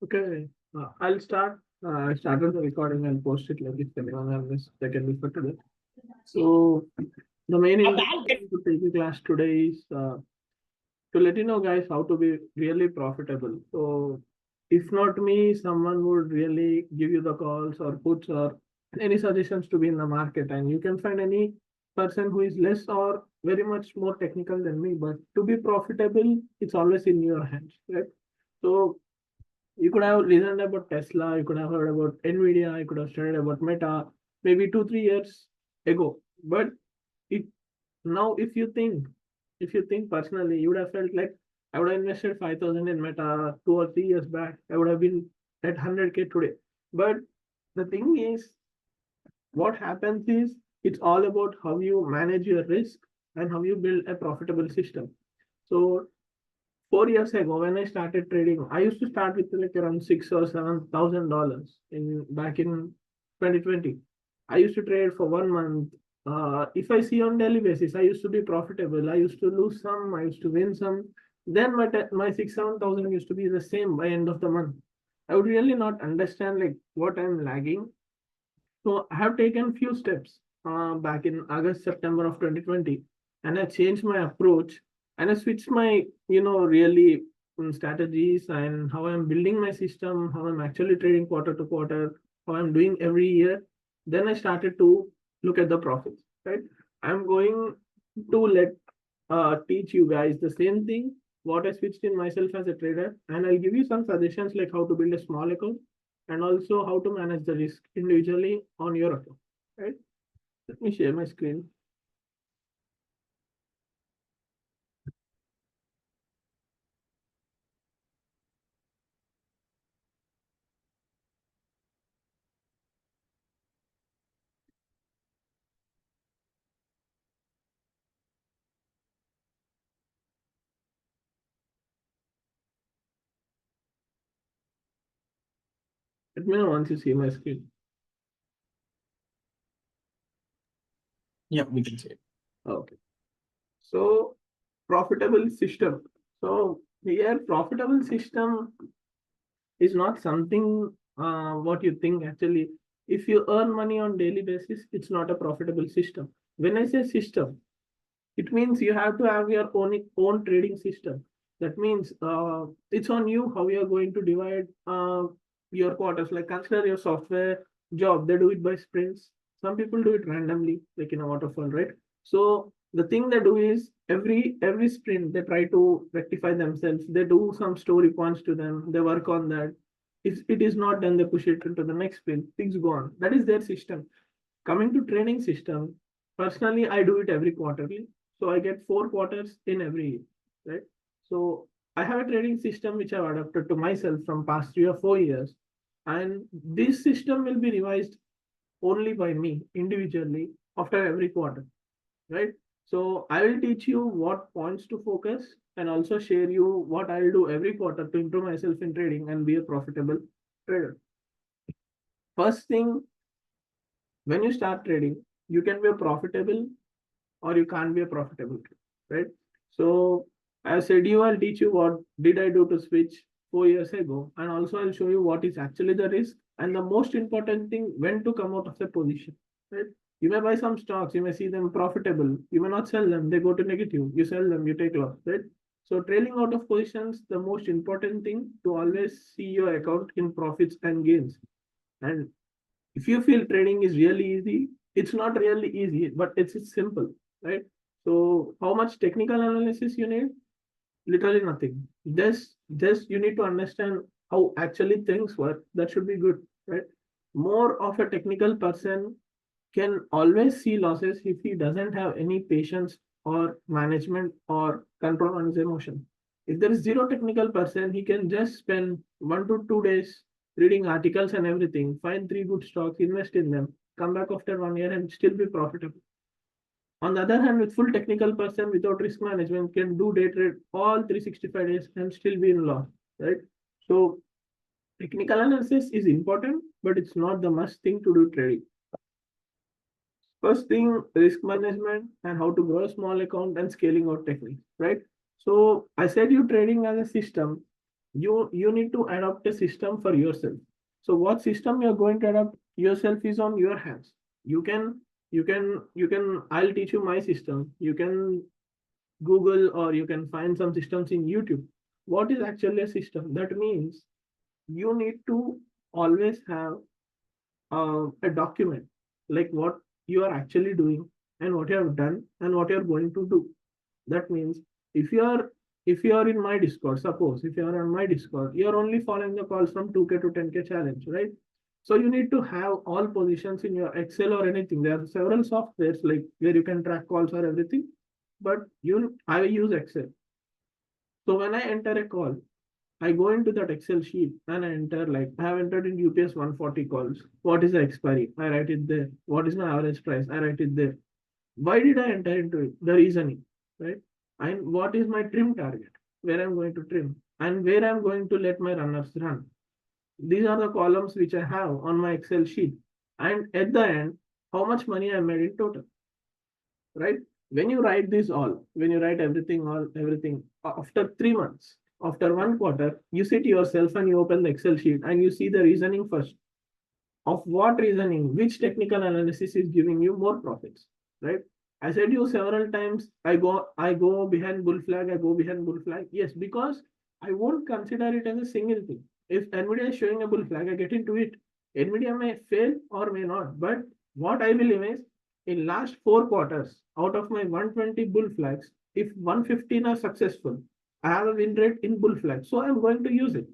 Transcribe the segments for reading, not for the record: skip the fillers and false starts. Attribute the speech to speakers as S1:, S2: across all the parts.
S1: Okay, I'll start. I started the recording and post it like if anyone has missed, they can refer to that. So the main intention to take the class today is to let you know, guys, how to be really profitable. So if not me, someone would really give you the calls or puts or any suggestions to be in the market, and you can find any person who is less or very much more technical than me. But to be profitable, it's always in your hands, right? So you could have listened about Tesla, you could have heard about Nvidia, you could have studied about Meta, maybe 2, 3 years ago. But it now, if you think personally, you would have felt like I would have invested 5,000 in Meta 2 or 3 years back. I would have been at 100K today. But the thing is, what happens is it's all about how you manage your risk and how you build a profitable system. So 4 years ago, when I started trading, I used to start with like around $6,000 or $7,000 in back in 2020. I used to trade for 1 month. If I see on daily basis, I used to be profitable. I used to lose some, I used to win some. Then my 6, 7,000 used to be the same by end of the month. I would really not understand like what I'm lagging. So I have taken few steps back in August, September of 2020, and I changed my approach and I switched my, really strategies and how I'm building my system, how I'm actually trading quarter to quarter, how I'm doing every year. Then I started to look at the profits, right? I'm going to teach you guys the same thing, what I switched in myself as a trader, and I'll give you some suggestions like how to build a small account and also how to manage the risk individually on your account, right? Let me share my screen. Let me know once you see my screen.
S2: Yeah, we can say.
S1: Okay. So profitable system. So here profitable system is not something what you think actually. If you earn money on daily basis, it's not a profitable system. When I say system, it means you have to have your own trading system. That means it's on you how you are going to divide your quarters. Like consider your software job, they do it by sprints. Some people do it randomly, like in a waterfall, right? So the thing they do is every sprint they try to rectify themselves. They do some story points to them. They work on that. If it is not done, they push it into the next sprint. Things go on. That is their system. Coming to training system, personally, I do it every quarterly. So I get 4 quarters in every year, right? So I have a trading system which I've adapted to myself from past 3 or 4 years. And this system will be revised only by me individually after every quarter, right? So I will teach you what points to focus and also share you what I'll do every quarter to improve myself in trading and be a profitable trader. First thing, when you start trading, you can be a profitable or you can't be a profitable, right? So as I said you, I'll teach you what did I do to switch 4 years ago, and also I'll show you what is actually the risk and the most important thing, when to come out of the position, right? You may buy some stocks, you may see them profitable, you may not sell them, they go to negative, you sell them, you take loss, right? So trailing out of positions, the most important thing to always see your account in profits and gains. And if you feel trading is really easy, it's not really easy, but it's simple, right? So how much technical analysis you need? Literally nothing. Just you need to understand how actually things work. That should be good, right? More of a technical person can always see losses if he doesn't have any patience or management or control on his emotion. If there is zero technical person, he can just spend 1 to 2 days reading articles and everything, find three good stocks, invest in them, come back after 1 year and still be profitable. On the other hand, with full technical person without risk management can do day trade all 365 days and still be in loss, right? So technical analysis is important, but it's not the must thing to do trading. First thing, risk management and how to grow a small account and scaling out techniques, right? So I said you trading as a system. You need to adopt a system for yourself. So what system you're going to adopt yourself is on your hands. You can I'll teach you my system. You can Google, or you can find some systems in YouTube. What is actually a system? That means you need to always have a document, like what you are actually doing and what you have done and what you're going to do. That means if you are if you are in my Discord, suppose if you are on my Discord, you're only following the calls from 2K to 10K challenge, right? So you need to have all positions in your Excel or anything. There are several softwares like where you can track calls or everything, but I use Excel. So when I enter a call, I go into that Excel sheet and I enter, like I have entered in UPS 140 calls. What is the expiry? I write it there. What is my average price? I write it there. Why did I enter into it? The reasoning, right? And what is my trim target? Where I'm going to trim and where I'm going to let my runners run. These are the columns which I have on my Excel sheet. And at the end, how much money I made in total, right? When you write this all, when you write everything, after 3 months, after 1 quarter, you sit yourself and you open the Excel sheet and you see the reasoning first. Of what reasoning, which technical analysis is giving you more profits, right? I said you several times, I go behind bull flag, I go behind bull flag. Yes, because I won't consider it as a single thing. If NVIDIA is showing a bull flag, I get into it. NVIDIA may fail or may not, but what I believe is in last 4 quarters, out of my 120 bull flags, if 115 are successful, I have a win rate in bull flag. So I'm going to use it.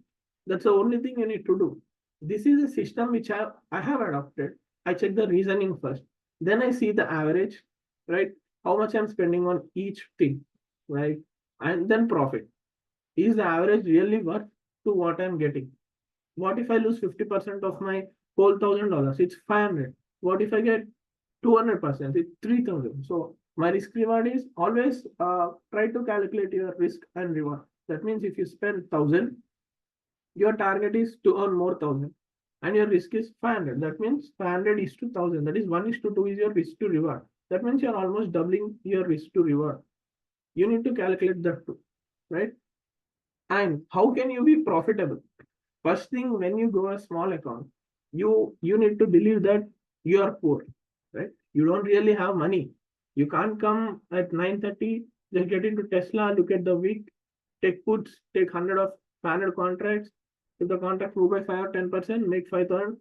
S1: That's the only thing you need to do. This is a system which I have adopted. I check the reasoning first. Then I see the average, right? How much I'm spending on each thing, right? And then profit. Is the average really worth to what I'm getting? What if I lose 50% of my whole $1,000? It's 500. What if I get 200%? It's 3,000. So my risk reward is always try to calculate your risk and reward. That means if you spend 1,000, your target is to earn more 1,000 and your risk is 500. That means 500 is to 1,000. That is 1:2 is your risk to reward. That means you're almost doubling your risk to reward. You need to calculate that too, right? And how can you be profitable? First thing, when you go a small account, you need to believe that you are poor, right? You don't really have money. You can't come at 9:30, just get into Tesla, look at the week, take puts, take 500 contracts. If the contract move by 5 or 10%, make 5,000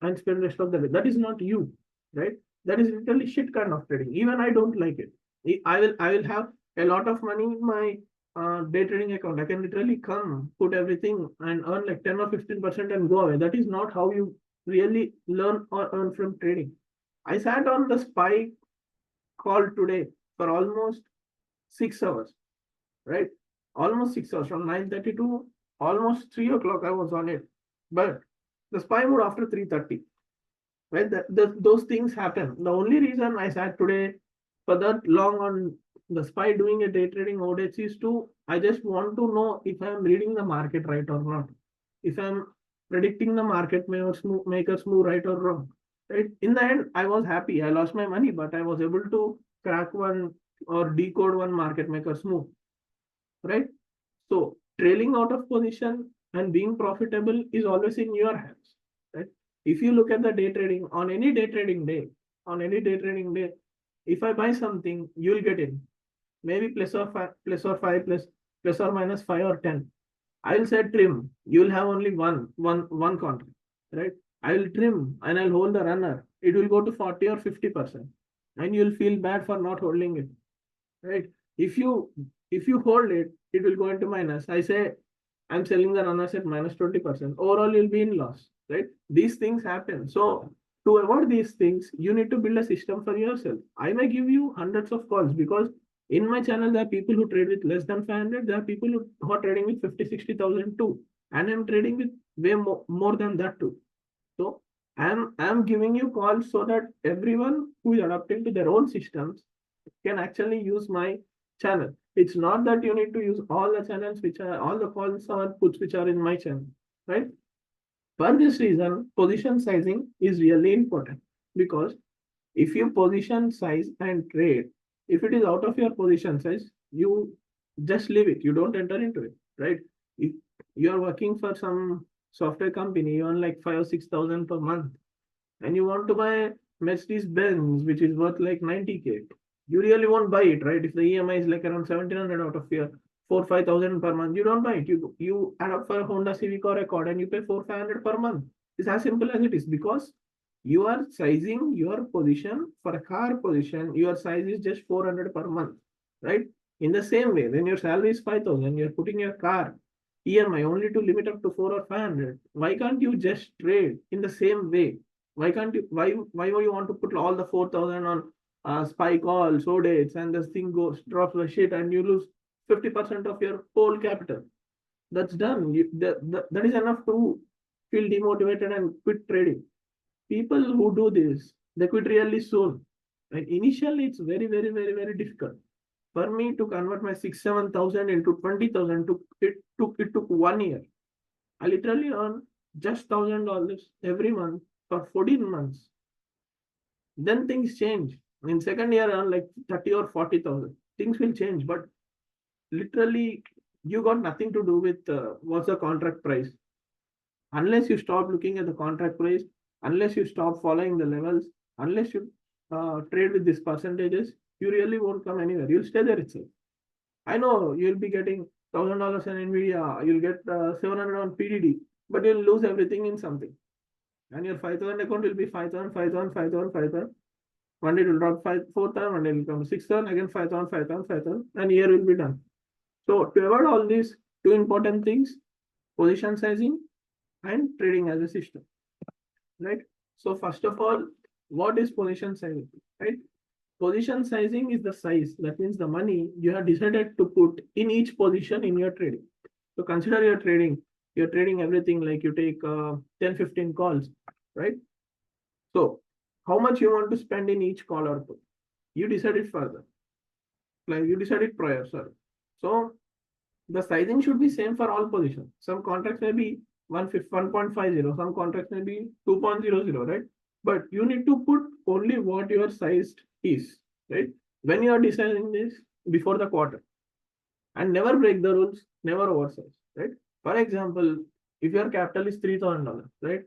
S1: and spend rest of the day. That is not you, right? That is literally shit kind of trading. Even I don't like it. I will have a lot of money in my day trading account. I can literally come, put everything and earn like 10 or 15% and go away. That is not how you really learn or earn from trading. I sat on the SPY call today for almost 6 hours, right? Almost 6 hours from 9:30 to almost 3 o'clock. I was on it, but the SPY moved after 3:30. Right, those things happen. The only reason I sat today for that long on the SPY doing a day trading audits is to I just want to know if I'm reading the market right or not. If I'm predicting the market makers move right or wrong. Right. In the end, I was happy. I lost my money, but I was able to crack one or decode one market makers move. Right. So trailing out of position and being profitable is always in your hands. Right. If you look at the day trading on any day trading day, if I buy something, you'll get in. Maybe plus or minus 5 or 10. I'll say trim. You'll have only one contract, right? I'll trim and I'll hold the runner. It will go to 40 or 50%, and you'll feel bad for not holding it, right? If you hold it, it will go into minus. I say I'm selling the runners at minus 20%. Overall, you'll be in loss, right? These things happen. So to avoid these things, you need to build a system for yourself. I may give you hundreds of calls because in my channel, there are people who trade with less than 500. There are people who are trading with 50, 60,000 too. And I'm trading with way more than that too. So I'm giving you calls so that everyone who is adapting to their own systems can actually use my channel. It's not that you need to use all the channels which are all the calls or puts which are in my channel, right? For this reason, position sizing is really important because if you position size and trade, if it is out of your position size, you just leave it. You don't enter into it, right? If you are working for some software company, you earn like 5 or 6,000 per month, and you want to buy Mercedes Benz, which is worth like 90K, you really won't buy it, right? If the EMI is like around 1,700 out of your 4 or 5,000 per month, you don't buy it. You add up for a Honda Civic or Accord and you pay 400 or 500 per month. It's as simple as it is, because you are sizing your position for a car position. Your size is just 400 per month, right? In the same way, when your salary is 5,000, you're putting your car EMI only to limit up to 4 or 500. Why can't you just trade in the same way? Why can't you? Why do you want to put all the 4,000 on spike all so dates, and this thing goes drops the shit and you lose 50% of your whole capital? That's done. That is enough to feel demotivated and quit trading. People who do this, they quit really soon. And initially, it's very, very, very, very difficult. For me to convert my 6, 7,000 into 20,000, it took 1 year. I literally earn just $1,000 every month for 14 months. Then things change. In second year, I earn like 30 or 40,000. Things will change, but literally, you got nothing to do with what's the contract price. Unless you stop looking at the contract price, unless you stop following the levels, unless you trade with these percentages, you really won't come anywhere. You'll stay there itself. I know you'll be getting $1,000 in Nvidia, you'll get 700 on PDD, but you'll lose everything in something. And your 5,000 account will be 5,000, 5,000, 5,000, 5,000. One day it will drop 4,000, one day it will come 6,000, again 5,000, 5,000, 5,000, and year will be done. So to avoid all these two important things, position sizing and trading as a system, right? So first of all, what is position sizing, right? Position sizing is the size, that means the money you have decided to put in each position in your trading. So consider you're trading everything, like you take 10, 15 calls, right? So how much you want to spend in each call or put, you decide it further, like you decide it prior, sorry. So the sizing should be same for all positions. Some contracts may be 1.50, some contracts may be 2.00, right? But you need to put only what your size is, right? When you are deciding this before the quarter, and never break the rules, never oversize, right? For example, if your capital is $3,000, right?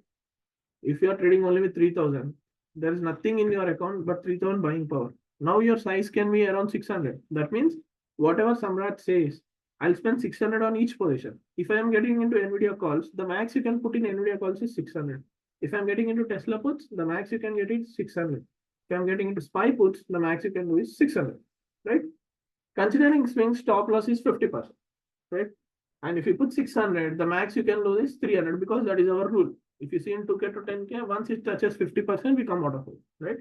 S1: If you are trading only with 3,000, there is nothing in your account but 3,000 buying power. Now your size can be around 600. That means whatever Samrat says, I'll spend 600 on each position. If I am getting into Nvidia calls, the max you can put in Nvidia calls is 600. If I'm getting into Tesla puts, the max you can get is 600. If I'm getting into SPY puts, the max you can do is 600, right? Considering swing stop loss is 50%, right? And if you put 600, the max you can lose is 300, because that is our rule. If you see in 2K to 10K, once it touches 50%, we come out of it, right?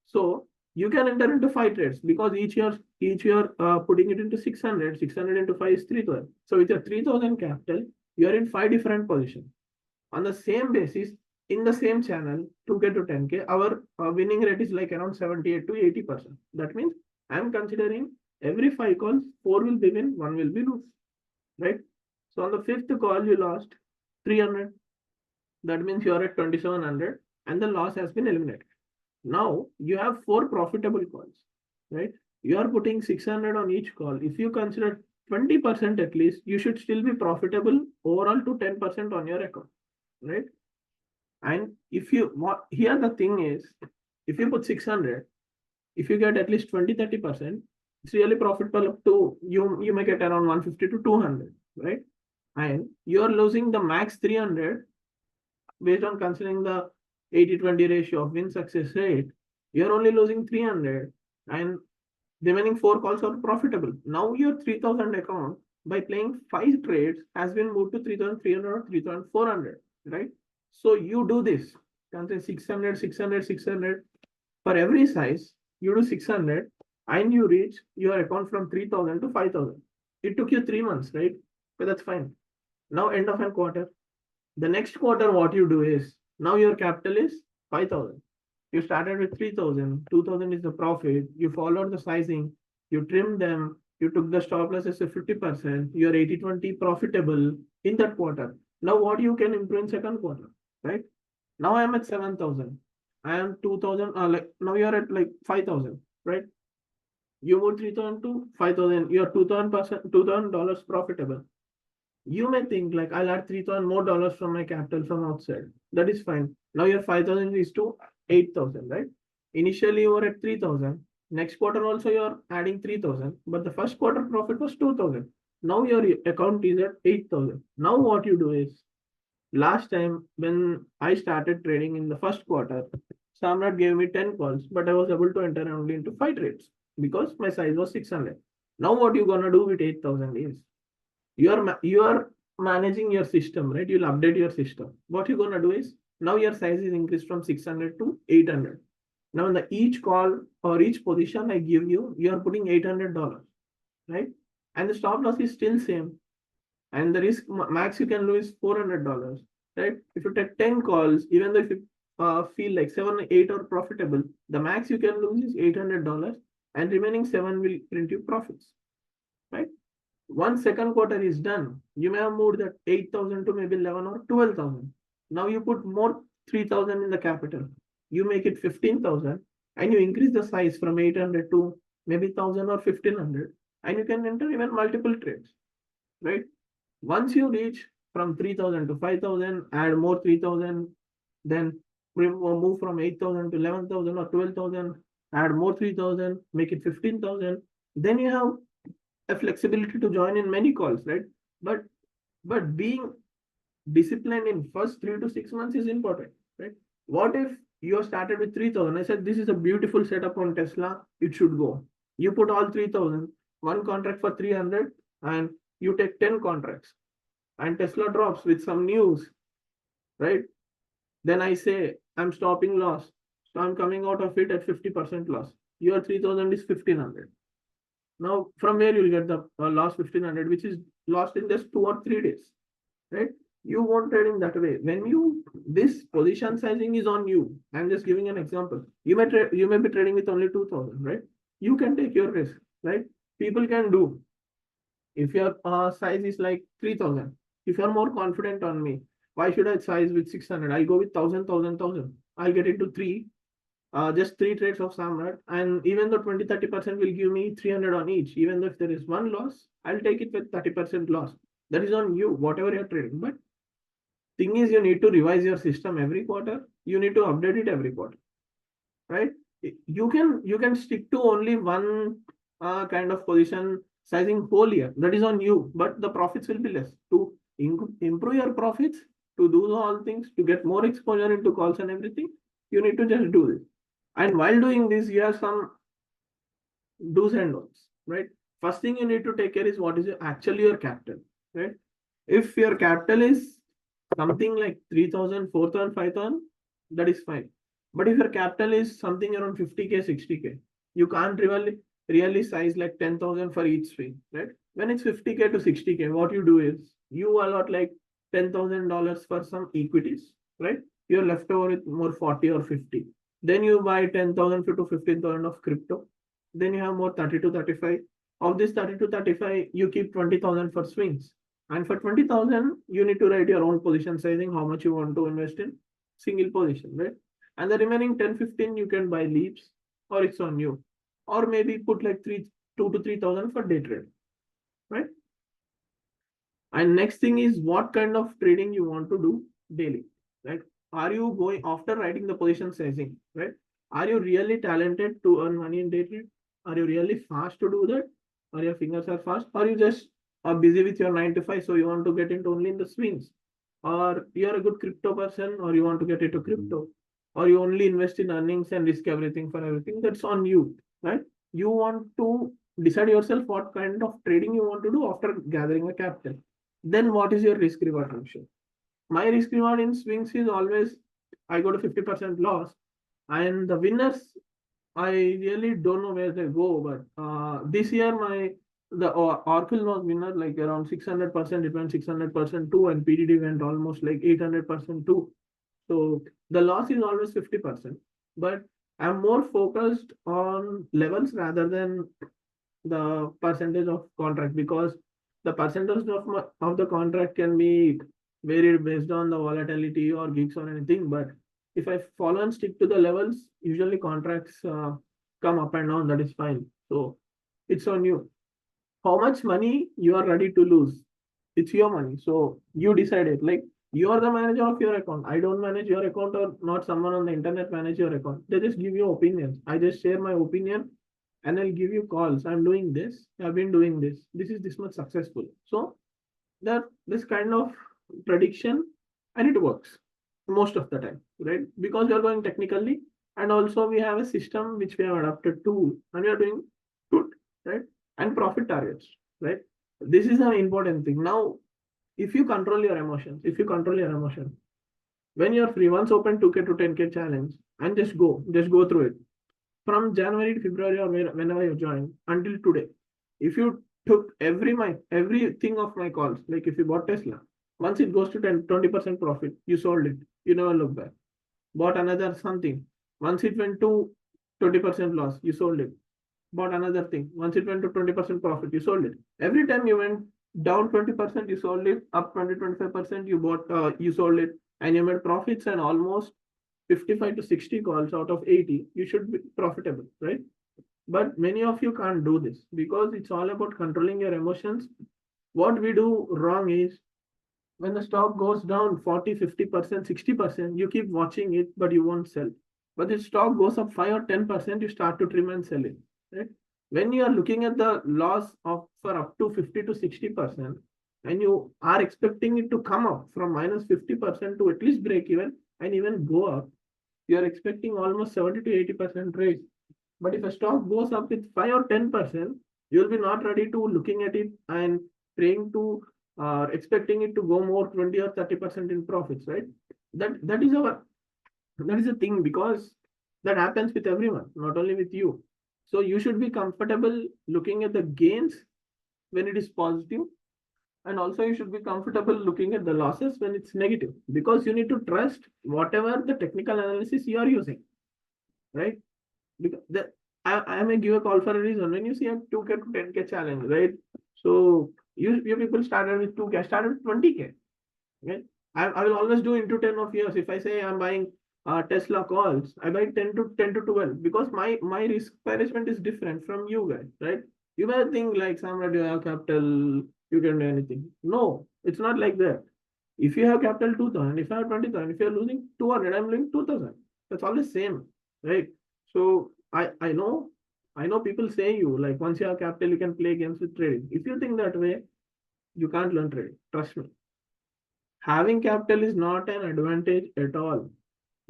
S1: So you can enter into 5 trades, because each year putting it into 600 into 5 is 3,000. So with your 3,000 capital, you are in 5 different positions. On the same basis, in the same channel, 2K to 10K, our winning rate is like around 78 to 80%. That means I'm considering every 5 calls, 4 will be win, 1 will be lose, right? So on the 5th call, you lost 300. That means you are at 2,700 and the loss has been eliminated. Now you have 4 profitable calls, right? You are putting 600 on each call. If you consider 20% at least, you should still be profitable overall to 10% on your account, right? And if you what here the thing is, if you put 600, if you get at least 20-30%, it's really profitable up to you may get around 150 to 200, right? And you're losing the max 300 based on considering the 80-20 ratio of win success rate. You're only losing 300, and remaining 4 calls are profitable. Now your 3,000 account, by playing 5 trades, has been moved to 3,300 or 3,400, right? So you do this, consider 600, 600, 600 for every size. You do 600 and you reach your account from 3,000 to 5,000. It took you 3 months, right? But that's fine. Now end of a quarter. The next quarter, what you do is, now your capital is 5,000. You started with 3,000, 2,000 is the profit. You followed the sizing, you trimmed them, you took the stop losses to 50%, you're 80-20 profitable in that quarter. Now what you can improve in second quarter, right? Now I am at 7,000. I am 2,000, like now you're at like 5,000, right? You moved 3,000 to 5,000, you're $2,000 profitable. You may think like I'll add $3,000 more from my capital from outside. That is fine. Now your 5,000 is to 8,000, right? Initially you were at 3,000. Next quarter also you're adding 3,000, but the first quarter profit was 2,000. Now your account is at 8,000. Now what you do is, last time when I started trading in the first quarter, Samrat gave me 10 calls, but I was able to enter only into 5 trades because my size was 600. Now what you gonna do with 8,000 is, you are managing your system, right? You'll update your system. What you're gonna do is, now your size is increased from 600 to 800. Now in the each call or each position I give you, you are putting $800, right? And the stop loss is still same, and the risk max you can lose $400, right? If you take 10 calls, even though if you feel like 7 8 are profitable, the max you can lose is $800, and remaining 7 will print you profits, right? Once second quarter is done, you may have moved that 8,000 to maybe 11 or 12,000. Now you put more 3,000 in the capital. You make it 15,000, and you increase the size from 800 to maybe 1,000 or 1,500, and you can enter even multiple trades, right? Once you reach from 3,000 to 5,000, add more 3,000, then move from 8,000 to 11,000 or 12,000, add more 3,000, make it 15,000. Then you have a flexibility to join in many calls, right? But being disciplined in first 3 to 6 months is important, right? What if you started with 3,000? I said this is a beautiful setup on Tesla, it should go. You put all 3,000, one contract for 300, and you take 10 contracts, and Tesla drops with some news, right? Then I say I'm stopping loss, so I'm coming out of it at 50% loss. Your 3,000 is 1,500. Now, from where you'll get the lost 1,500, which is lost in just 2 or 3 days, right? You won't trade in that way. When you, this position sizing is on you. I'm just giving an example. You may be trading with only 2,000, right? You can take your risk, right? People can do. If your size is like 3,000, if you're more confident on me, why should I size with 600? I'll go with 1,000. I'll get into just 3 trades of Samrat, and even though 20-30% will give me 300 on each, even though if there is one loss, I'll take it with 30% loss. That is on you, whatever you're trading. But thing is, you need to revise your system every quarter. You need to update it every quarter, right? You can stick to only one kind of position sizing whole year. That is on you, but the profits will be less. To improve your profits, to do all things, to get more exposure into calls and everything, you need to just do this. And while doing this, you have some do's and don'ts, right? First thing you need to take care is what is actually your capital, right? If your capital is something like 3,000, 4,000, 5,000, that is fine. But if your capital is something around 50K, 60K, you can't really size like 10,000 for each swing, right? When it's 50K to 60K, what you do is you allot like $10,000 for some equities, right? You're left over with more 40 or 50. Then you buy 10,000 to 15,000 of crypto. Then you have more 30 to 35. Of this 30 to 35, you keep 20,000 for swings. And for 20,000, you need to write your own position sizing, how much you want to invest in single position, right? And the remaining 10, 15, you can buy leaps, or it's on you. Or maybe put like 2 to 3,000 for day trade, right? And next thing is what kind of trading you want to do daily, right? Are you going after writing the position sizing, right? Are you really talented to earn money in day trade? Are you really fast to do that? Or your fingers are fast? Or you just are busy with your 9 to 5, so you want to get into only in the swings? Or you're a good crypto person, or you want to get into crypto? Or you only invest in earnings and risk everything for everything? That's on you, right? You want to decide yourself what kind of trading you want to do after gathering a capital. Then what is your risk reward ratio? My risk reward in swings is always I go to 50% loss, and the winners, I really don't know where they go. But this year the Oracle was winner like around 600%. It went 600% too, and PDD went almost like 800% too. So the loss is always 50%. But I'm more focused on levels rather than the percentage of contract, because the percentage of the contract can be varied based on the volatility or gigs or anything. But if I follow and stick to the levels, usually contracts come up and down. That is fine. So it's on you. How much money you are ready to lose? it's your money. So you decide it. Like you are the manager of your account. I don't manage your account, or not someone on the internet manage your account. They just give you opinions. I just share my opinion and I'll give you calls. I'm doing this. I've been doing this. This is this much successful. So that this kind of prediction, and it works most of the time, right? Because we are going technically, and also we have a system which we have adapted to, and we are doing good, right? And profit targets, right? This is the important thing. Now, if you control your emotions, when you're free, once open 2K to 10K challenge and just go through it from January to February, or whenever you join until today. If you took everything of my calls, like if you bought Tesla, once it goes to 20% profit, you sold it. You never look back. Bought another something. Once it went to 20% loss, you sold it. Bought another thing. Once it went to 20% profit, you sold it. Every time you went down 20%, you sold it. Up 20-25%, you sold it, and you made profits. And almost 55 to 60 calls out of 80, you should be profitable, right? But many of you can't do this because it's all about controlling your emotions. What we do wrong is when the stock goes down 40, 50%, 60%, you keep watching it, but you won't sell. But the stock goes up 5 or 10%, you start to trim and sell it, right? When you are looking at the loss of for up to 50 to 60%, and you are expecting it to come up from minus 50% to at least break even and even go up, you are expecting almost 70 to 80% raise. But if a stock goes up with 5 or 10%, you'll be not ready to looking at it and praying to expecting it to go more 20 or 30% in profits, right? That is the thing, because that happens with everyone, not only with you. So you should be comfortable looking at the gains when it is positive, and also you should be comfortable looking at the losses when it's negative, because you need to trust whatever the technical analysis you are using, right? Because I may give a call for a reason. When you see a 2K to 10K challenge, right? So you people started with 2K, I started with 20K. Okay. I will always do into 10 of years. If I say I'm buying Tesla calls, I buy 10 to 12, because my risk management is different from you guys, right? You might think like, Samrat, you have capital, you can do anything. No, it's not like that. If you have capital 2,000, if I have 20,000, if you're losing 200, I'm losing 2,000. That's all the same, right? So I know people say you like, once you have capital, you can play games with trading. If you think that way, you can't learn trading. Trust me. Having capital is not an advantage at all.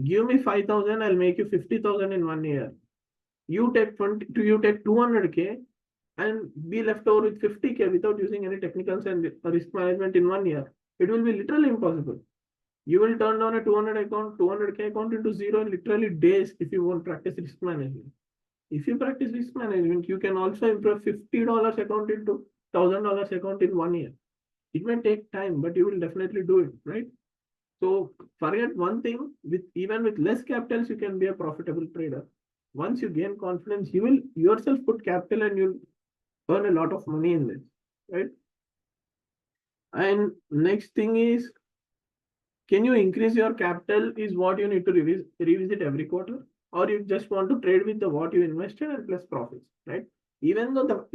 S1: Give me 5,000, I'll make you 50,000 in 1 year. You take 200K and be left over with 50K without using any technicals and risk management in 1 year. It will be literally impossible. You will turn down a 200K account into zero in literally days if you won't practice risk management. If you practice risk management, you can also improve $50 account into $1,000 account in 1 year. It may take time, but you will definitely do it, right? So forget one thing, even with less capitals, you can be a profitable trader. Once you gain confidence, you will yourself put capital and you'll earn a lot of money in this, right? And next thing is, can you increase your capital is what you need to revisit every quarter, or you just want to trade with the what you invested and plus profits, right? Even though the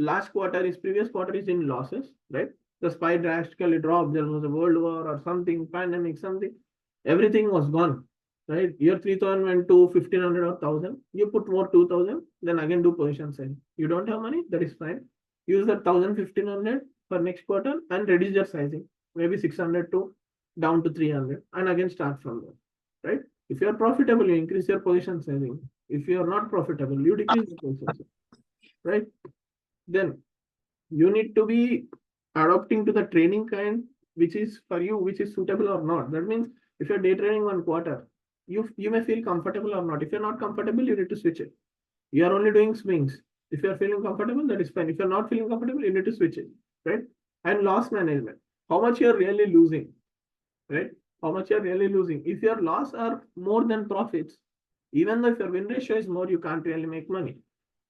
S1: previous quarter is in losses, right? The spike drastically dropped, there was a world war or something, pandemic, something, everything was gone, right? Your 3,000 went to 1,500 or 1,000, you put more 2,000, then again do position selling. You don't have money, that is fine. Use that 1,000, 1,500 for next quarter and reduce your sizing, maybe 600 to down to 300, and again start from there, right? If you are profitable, you increase your position sizing. If you are not profitable, you decrease the position sizing, right? Then you need to be adopting to the training kind which is for you, which is suitable or not. That means if you're day trading 1 quarter, you may feel comfortable or not. If you're not comfortable, you need to switch it. You are only doing swings. If you're feeling comfortable, that is fine. If you're not feeling comfortable, you need to switch it, right? And loss management, how much you're really losing, right? How much you're really losing. If your loss are more than profits, even though if your win ratio is more, you can't really make money.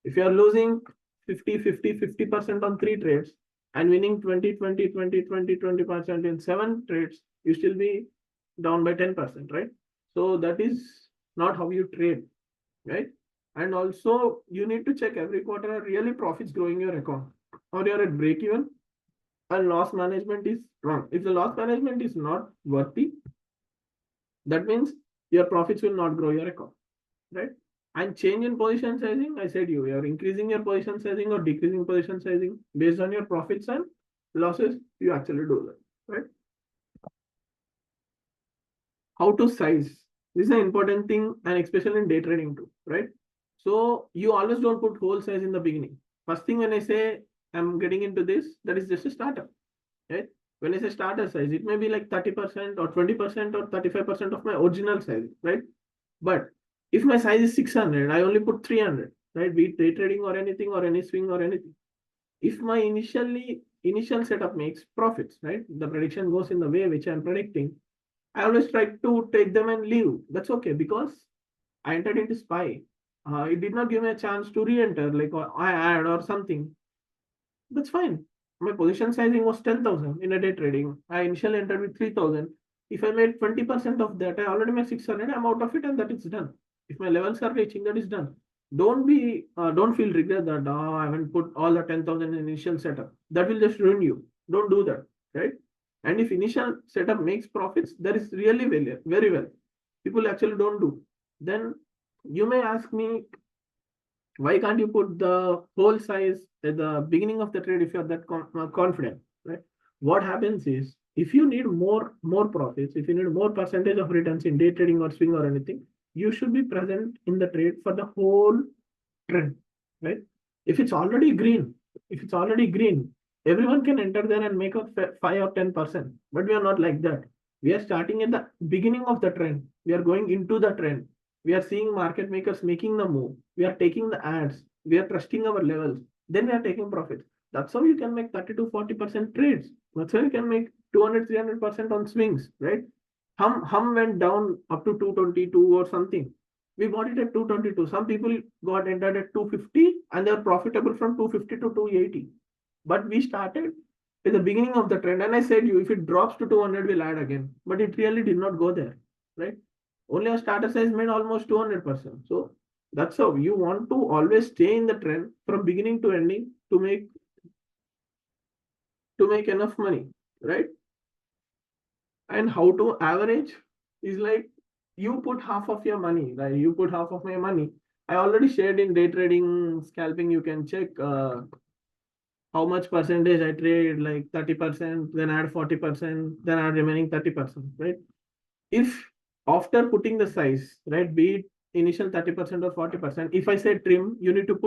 S1: If you're losing 50% on 3 trades and winning 20% in 7 trades, you still be down by 10%, right? So that is not how you trade, right? And also you need to check every quarter, are really profits growing your account, or you're at break even, and loss management is wrong. If the loss management is not worthy, that means your profits will not grow your account, right? And change in position sizing, I said you're increasing your position sizing or decreasing position sizing based on your profits and losses, you actually do that, right? How to size. This is an important thing, and especially in day trading too, right? So you always don't put whole size in the beginning. First thing when I say I'm getting into this, that is just a startup, right? When I say starter size, it may be like 30% or 20% or 35% of my original size, right? But if my size is 600, I only put 300, right? Be it day trading or anything or any swing or anything. If my initial setup makes profits, right? The prediction goes in the way which I'm predicting, I always try to take them and leave. That's okay because I entered into SPY. It did not give me a chance to re-enter, like I add or something. That's fine. My position sizing was 10,000 in a day trading. I initially entered with 3,000. If I made 20% of that, I already made 600. I'm out of it and that is done. If my levels are reaching, that is done. Don't feel regret that I haven't put all the 10,000 in initial setup. That will just ruin you. Don't do that, right? And if initial setup makes profits, that is really very well. People actually don't do. Then you may ask me, why can't you put the whole size at the beginning of the trade if you're that confident, right? What happens is if you need more profits, if you need more percentage of returns in day trading or swing or anything, you should be present in the trade for the whole trend, right? If it's already green, everyone can enter there and make a 5 or 10%. But we are not like that. We are starting at the beginning of the trend. We are going into the trend. We are seeing market makers making the move. We are taking the ads. We are trusting our levels. Then we are taking profits. That's how you can make 30 to 40% trades. That's how you can make 200, 300% on swings, right? Hum went down up to 222 or something. We bought it at 222. Some people got entered at 250 and they're profitable from 250 to 280. But we started at the beginning of the trend. And I said you, if it drops to 200, we'll add again. But it really did not go there, right? Only a starter size made almost 200%. So that's how you want to always stay in the trend from beginning to ending to make enough money, right? And how to average is like you put half of your money, right? You put half of my money. I already shared in day trading scalping. You can check how much percentage I trade, like 30%, then add 40%, then add remaining 30%, right? If after putting the size, right, be it initial 30% or 40%, if I say trim, you need to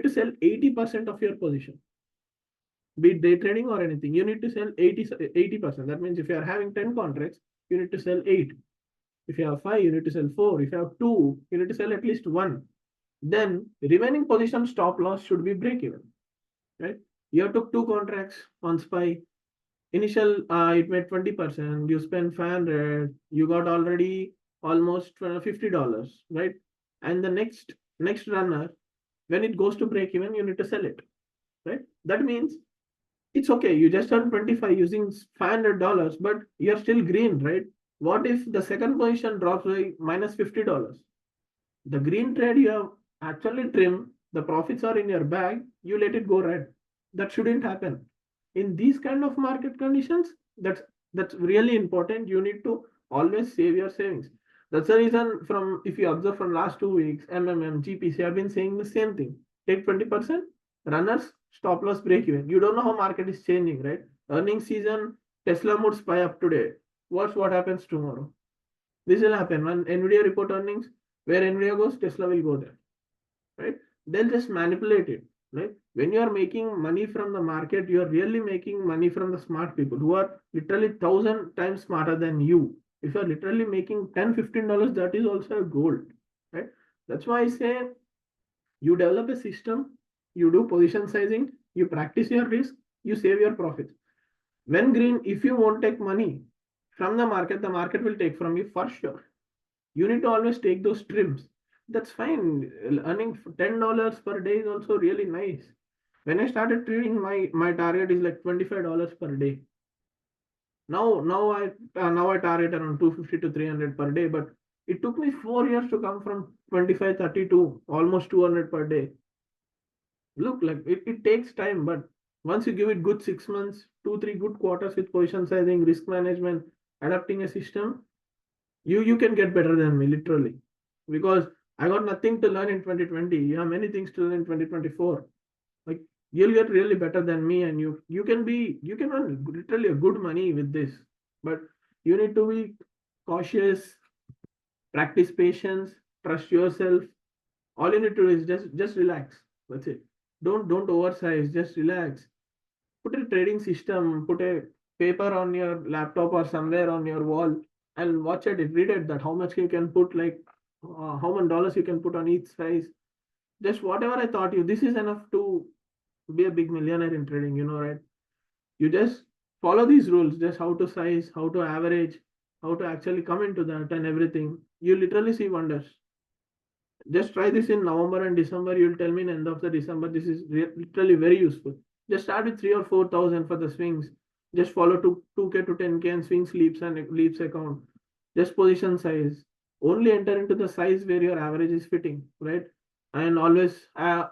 S1: sell 80% of your position. Be it day trading or anything, you need to sell 80%. That means if you are having 10 contracts, you need to sell 8. If you have 5, you need to sell 4. If you have 2, you need to sell at least 1. Then remaining position stop loss should be break even, right? You took 2 contracts on SPY. Initial, it made 20%. You spend 500. You got already almost $50, right? And the next runner, when it goes to break even, you need to sell it, right? That means it's okay. You just earned 25 using $500, but you're still green, right? What if the second position drops by minus $50? The green trade you have actually trimmed, the profits are in your bag, you let it go red. That shouldn't happen. In these kind of market conditions, that's really important. You need to always save your savings. That's the reason from if you observe from last 2 weeks, GPC, I've been saying the same thing. Take 20%, runners, stop loss break even. You don't know how market is changing, right? Earning season, Tesla would spy up today. Watch what happens tomorrow. This will happen when Nvidia report earnings. Where Nvidia goes, Tesla will go there, right? They'll just manipulate it, right? When you are making money from the market, you are really making money from the smart people who are literally 1,000 times smarter than you. If you are literally making $10, $15, that is also a gold, right? That's why I say you develop a system, you do position sizing, you practice your risk, you save your profits. When green, if you won't take money from the market will take from you for sure. You need to always take those trims. That's fine. Earning $10 per day is also really nice. When I started trading, my target is like $25 per day. Now I target around 250 to 300 per day, but it took me 4 years to come from 25, 30 to almost 200 per day. Look, like it takes time, but once you give it good 6 months, 2-3 good quarters with position sizing, risk management, adapting a system, you can get better than me, literally. Because I got nothing to learn in 2020. You have many things to learn in 2024. Like, you'll get really better than me, and you can earn literally a good money with this. But you need to be cautious, practice patience, trust yourself. All you need to do is just relax. That's it. Don't oversize, just relax. Put a trading system, put a paper on your laptop or somewhere on your wall, and watch it, read it, that how much you can put, like how many dollars you can put on each size. Just whatever I taught you, this is enough to be a big millionaire in trading, right? You just follow these rules, just how to size, how to average, how to actually come into that and everything. You literally see wonders. Just try this in November and December. You'll tell me in end of the December. This is literally very useful. Just start with 3 or 4,000 for the swings. Just follow 2K to 10K and swings leaps account. Just position size. Only enter into the size where your average is fitting, right? And always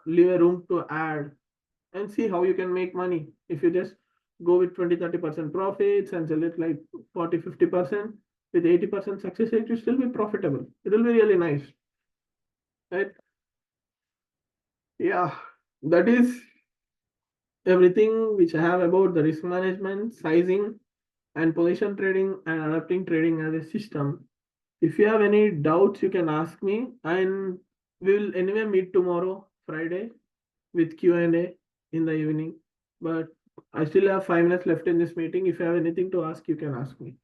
S1: leave a room to add, and see how you can make money. If you just go with 20-30% profits and sell it like 40-50% with 80% success rate, you still be profitable. It will be really nice, right? Yeah, that is everything which I have about the risk management, sizing, and position trading and adapting trading as a system. If you have any doubts, you can ask me, and we will anyway meet tomorrow, Friday, with Q&A in the evening. But I still have 5 minutes left in this meeting. If you have anything to ask, you can ask me.